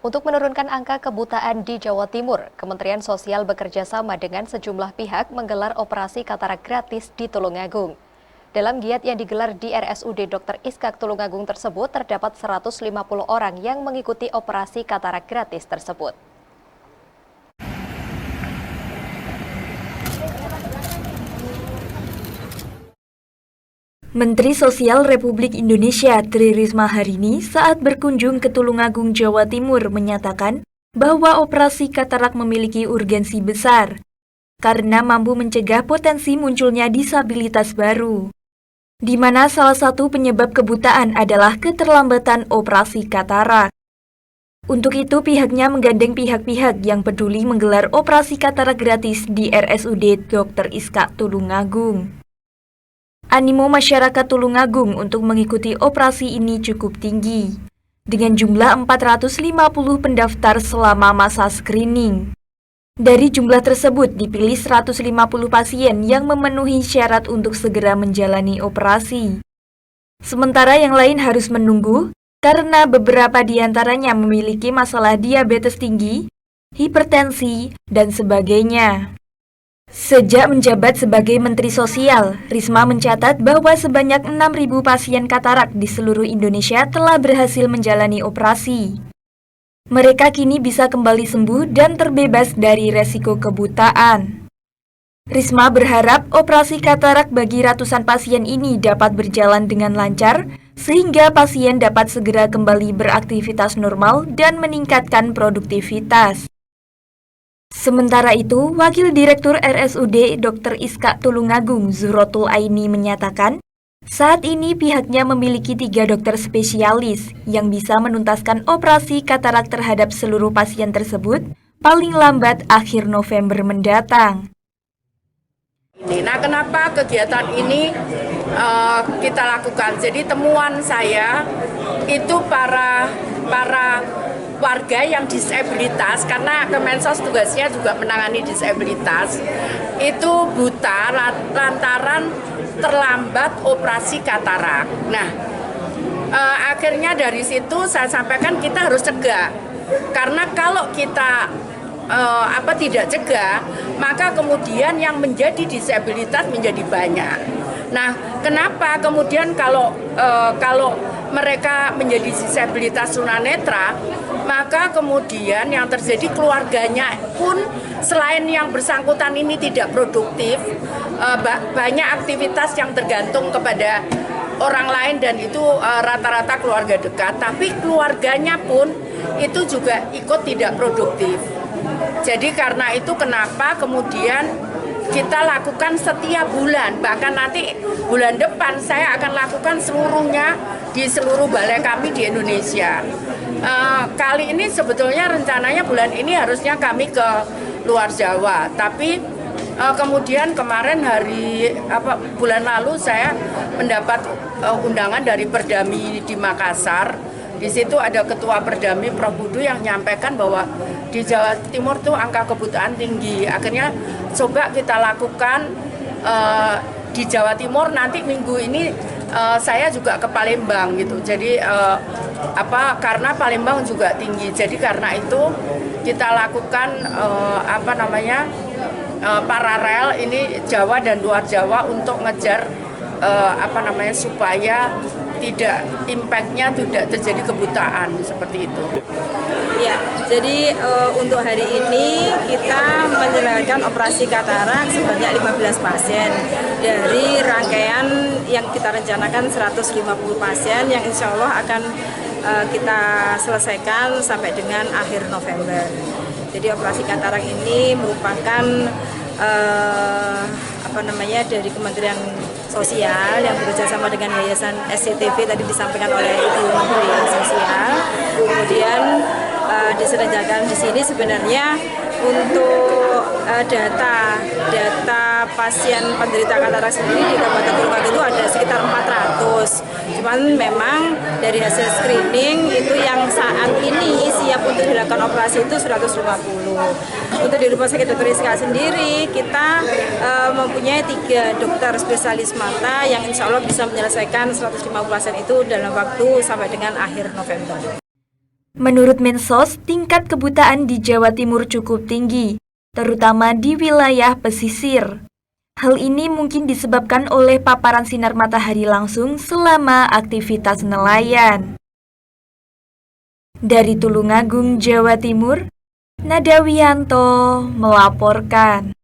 Untuk menurunkan angka kebutaan di Jawa Timur, Kementerian Sosial bekerja sama dengan sejumlah pihak menggelar operasi katarak gratis di Tulungagung. Dalam giat yang digelar di RSUD Dr. Iskak Tulungagung tersebut, terdapat 150 orang yang mengikuti operasi katarak gratis tersebut. Menteri Sosial Republik Indonesia Tri Risma hari ini saat berkunjung ke Tulungagung, Jawa Timur menyatakan bahwa operasi katarak memiliki urgensi besar karena mampu mencegah potensi munculnya disabilitas baru, di mana salah satu penyebab kebutaan adalah keterlambatan operasi katarak. Untuk itu pihaknya menggandeng pihak-pihak yang peduli menggelar operasi katarak gratis di RSUD Dr. Iskak Tulungagung. Animo masyarakat Tulungagung untuk mengikuti operasi ini cukup tinggi, dengan jumlah 450 pendaftar selama masa screening. Dari jumlah tersebut dipilih 150 pasien yang memenuhi syarat untuk segera menjalani operasi. Sementara yang lain harus menunggu karena beberapa di antaranya memiliki masalah diabetes tinggi, hipertensi, dan sebagainya. Sejak menjabat sebagai Menteri Sosial, Risma mencatat bahwa sebanyak 6.000 pasien katarak di seluruh Indonesia telah berhasil menjalani operasi. Mereka kini bisa kembali sembuh dan terbebas dari resiko kebutaan. Risma berharap operasi katarak bagi ratusan pasien ini dapat berjalan dengan lancar, sehingga pasien dapat segera kembali beraktivitas normal dan meningkatkan produktivitas. Sementara itu, Wakil Direktur RSUD Dr. Iskak Tulungagung Zuhrotul Aini menyatakan, saat ini pihaknya memiliki 3 dokter spesialis yang bisa menuntaskan operasi katarak terhadap seluruh pasien tersebut paling lambat akhir November mendatang. Nah, kenapa kegiatan ini kita lakukan? Jadi temuan saya itu para warga yang disabilitas, karena Kemensos tugasnya juga menangani disabilitas, itu buta lantaran terlambat operasi katarak. Nah, akhirnya dari situ saya sampaikan kita harus cegah, karena kalau kita tidak cegah, maka kemudian yang menjadi disabilitas menjadi banyak. Nah, kenapa kemudian kalau mereka menjadi disabilitas tunanetra, maka kemudian yang terjadi keluarganya pun selain yang bersangkutan ini tidak produktif, banyak aktivitas yang tergantung kepada orang lain dan itu rata-rata keluarga dekat, tapi keluarganya pun itu juga ikut tidak produktif. Jadi karena itu kenapa kemudian kita lakukan setiap bulan, bahkan nanti bulan depan saya akan lakukan seluruhnya di seluruh balai kami di Indonesia. Kali ini sebetulnya rencananya bulan ini harusnya kami ke luar Jawa, tapi kemudian kemarin bulan lalu saya mendapat undangan dari Perdami di Makassar. Di situ ada Ketua Perdami Prof. Budu yang menyampaikan bahwa di Jawa Timur tuh angka kebutaan tinggi. Akhirnya coba kita lakukan di Jawa Timur, nanti minggu ini saya juga ke Palembang gitu. Jadi karena Palembang juga tinggi. Jadi karena itu kita lakukan paralel ini Jawa dan luar Jawa untuk ngejar supaya tidak impact-nya tidak terjadi kebutaan seperti itu. Ya, jadi untuk hari ini kita menyelenggarakan operasi katarak sebanyak 15 pasien dari rangkaian yang kita rencanakan 150 pasien yang insya Allah akan kita selesaikan sampai dengan akhir November. Jadi operasi katarak ini merupakan dari Kementerian Sosial yang bekerjasama dengan Yayasan SCTV tadi disampaikan oleh Ibu Menteri Sosial. Kemudian diselenggarakan di sini sebenarnya untuk data pasien penderita katarak sendiri di Kabupaten Tulungagung itu ada sekitar 400. Cuman memang dari hasil screening itu yang saat ini siap untuk dilakukan operasi itu 150. Untuk di Rumah Sakit Dr. Iskak sendiri kita mempunyai 3 dokter spesialis mata yang insya Allah bisa menyelesaikan 150 pasien itu dalam waktu sampai dengan akhir November. Menurut Mensos, tingkat kebutaan di Jawa Timur cukup tinggi, terutama di wilayah pesisir. Hal ini mungkin disebabkan oleh paparan sinar matahari langsung selama aktivitas nelayan. Dari Tulungagung, Jawa Timur, Nada Wiyanto melaporkan.